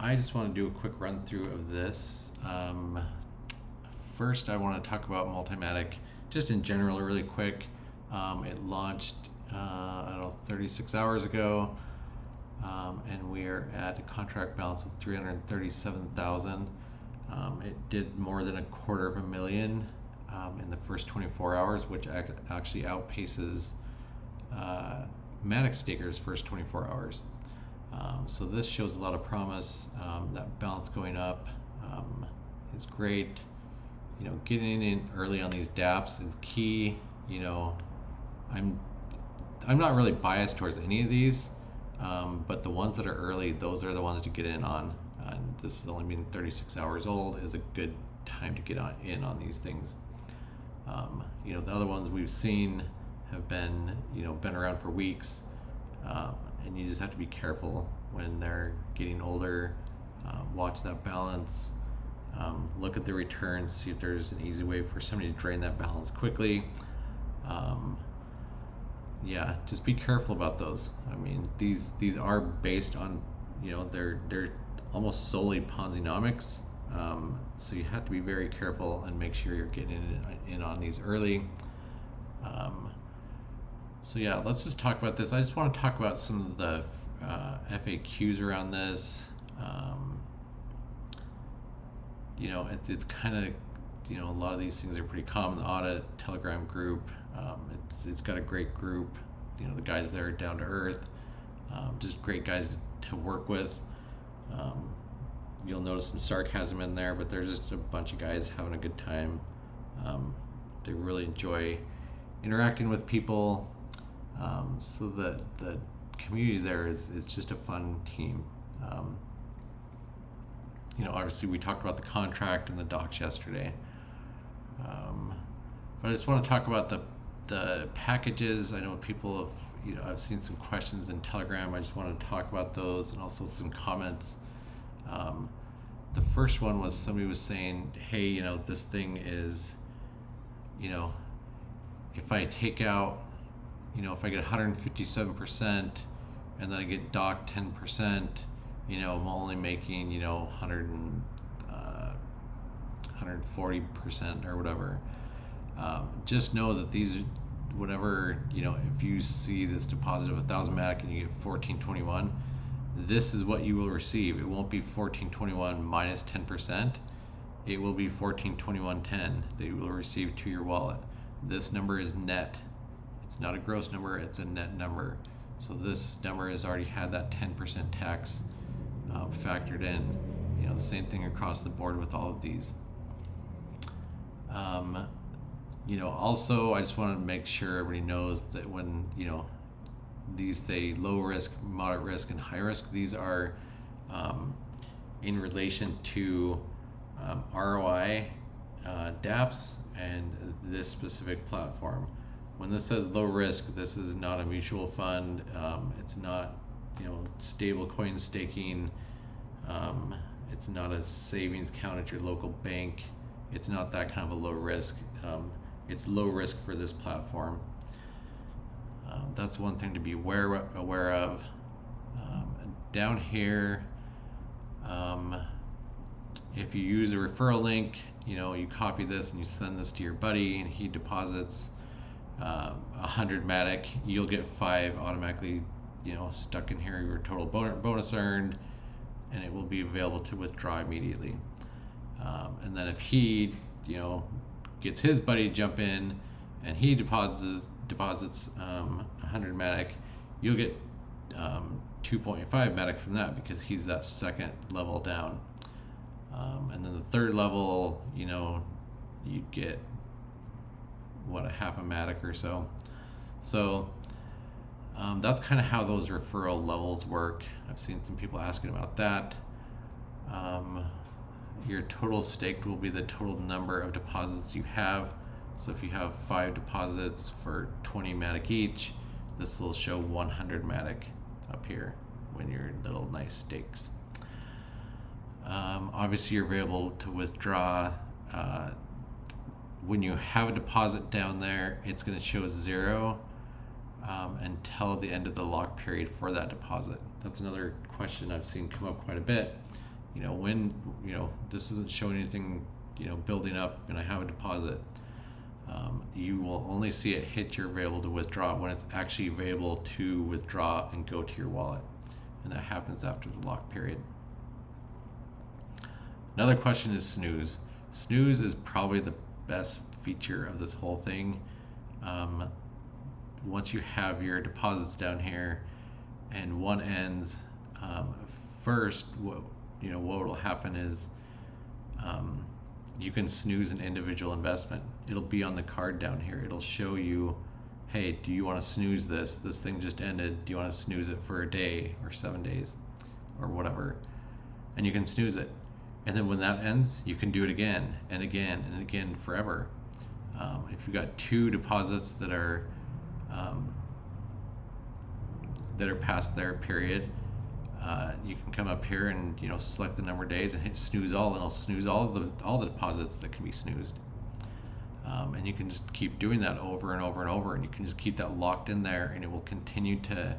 I just want to do a quick run through of this. First, I want to talk about Multimatic just in general, really quick. It launched, I don't know, 36 hours ago, and we're at a contract balance of 337,000. It did more than $250,000 in the first 24 hours, which actually outpaces Matic Staker's first 24 hours. So this shows a lot of promise. That balance going up is great. You know, getting in early on these DApps is key. You know, I'm not really biased towards any of these, but the ones that are early, those are the ones to get in on. And this has only been 36 hours old, is a good time to get in on these things. You know, the other ones we've seen have been, been around for weeks, and you just have to be careful when they're getting older. Watch that balance. Look at the returns, see if there's an easy way for somebody to drain that balance quickly. Yeah, just be careful about those. I mean, these are based on, they're almost solely Ponzi-nomics. So you have to be very careful and make sure you're getting in on these early. So yeah, let's just talk about this. I just want to talk about some of the FAQs around this. It's kind of, a lot of these things are pretty common. The Audit Telegram group, it's got a great group. The guys there are down to earth, just great guys to work with. You'll notice some sarcasm in there, but there's just a bunch of guys having a good time. They really enjoy interacting with people. So the community there is just a fun team. Obviously we talked about the contract and the docs yesterday. But I just want to talk about the packages. I know people have, I've seen some questions in Telegram. I just want to talk about those and also some comments. The first one was somebody was saying, hey, this thing is, if I take out, if I get 157% and then I get docked 10%, I'm only making, 140% or whatever. Just know that these, whatever, if you see this deposit of 1,000 Matic and you get 1421, this is what you will receive. It won't be 1421 minus 10%. It will be 1421.10 that you will receive to your wallet. This number is net. It's not a gross number, it's a net number. So this number has already had that 10% tax factored in. Same thing across the board with all of these. Also, I just want to make sure everybody knows that when, these say low risk, moderate risk, and high risk, these are in relation to ROI, DApps, and this specific platform. When this says low risk, this is not a mutual fund. It's not, stable coin staking. It's not a savings account at your local bank. It's not that kind of a low risk. It's low risk for this platform. That's one thing to be aware of. Down here, if you use a referral link, you copy this and you send this to your buddy and he deposits 100 Matic, you'll get 5 automatically, stuck in here, your total bonus earned, and it will be available to withdraw immediately. And then if he, gets his buddy to jump in and he deposits 100 Matic, you'll get 2.5 Matic from that because he's that second level down. And then the third level, you'd get a half a Matic or so. So that's kind of how those referral levels work. I've seen some people asking about that. Your total staked will be the total number of deposits you have. So if you have 5 deposits for 20 Matic each, this will show 100 Matic up here when your little nice stakes. Obviously you're able to withdraw. When you have a deposit down there, it's going to show 0 until the end of the lock period for that deposit. That's another question I've seen come up quite a bit. when this isn't showing anything building up and I have a deposit, you will only see it hit your available to withdraw when it's actually available to withdraw and go to your wallet, and that happens after the lock period. Another question is Snooze. Snooze is probably the best feature of this whole thing. Once you have your deposits down here and one ends, first what will happen is you can snooze an individual investment. It'll be on the card down here. It'll show you, hey, do you want to snooze this? This thing just ended. Do you want to snooze it for a day or 7 days or whatever? And you can snooze it. And then when that ends, you can do it again and again and again forever. If you've got two deposits that are past their period, you can come up here and select the number of days and hit snooze all, and it'll snooze all the deposits that can be snoozed. And you can just keep doing that over and over and over, and you can just keep that locked in there, and it will continue to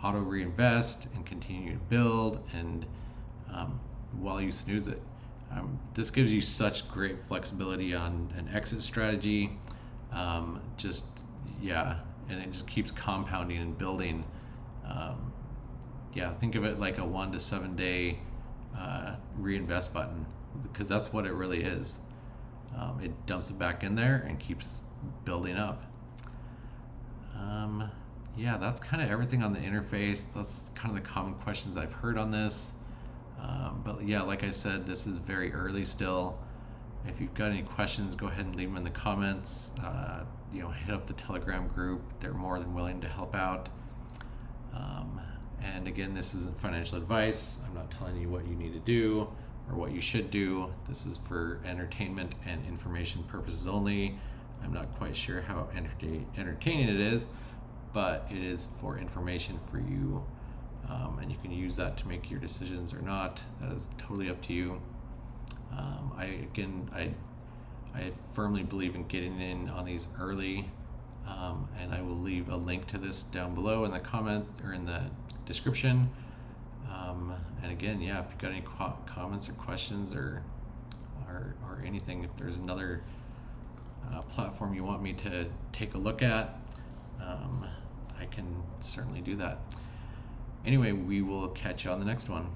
auto reinvest and continue to build, and while you snooze it. This gives you such great flexibility on an exit strategy. And it just keeps compounding and building. Think of it like a 1 to 7 day reinvest button, because that's what it really is. It dumps it back in there and keeps building up. That's kind of everything on the interface. That's kind of the common questions I've heard on this. Like I said, this is very early still. If you've got any questions, go ahead and leave them in the comments. Hit up the Telegram group. They're more than willing to help out. And again, this isn't financial advice. I'm not telling you what you need to do or what you should do. This is for entertainment and information purposes only. I'm not quite sure how entertaining it is, but it is for information for you. And you can use that to make your decisions or not. That is totally up to you. I firmly believe in getting in on these early, and I will leave a link to this down below in the comment or in the description. And again, if you've got any comments or questions or anything, if there's another platform you want me to take a look at, I can certainly do that. Anyway, we will catch you on the next one.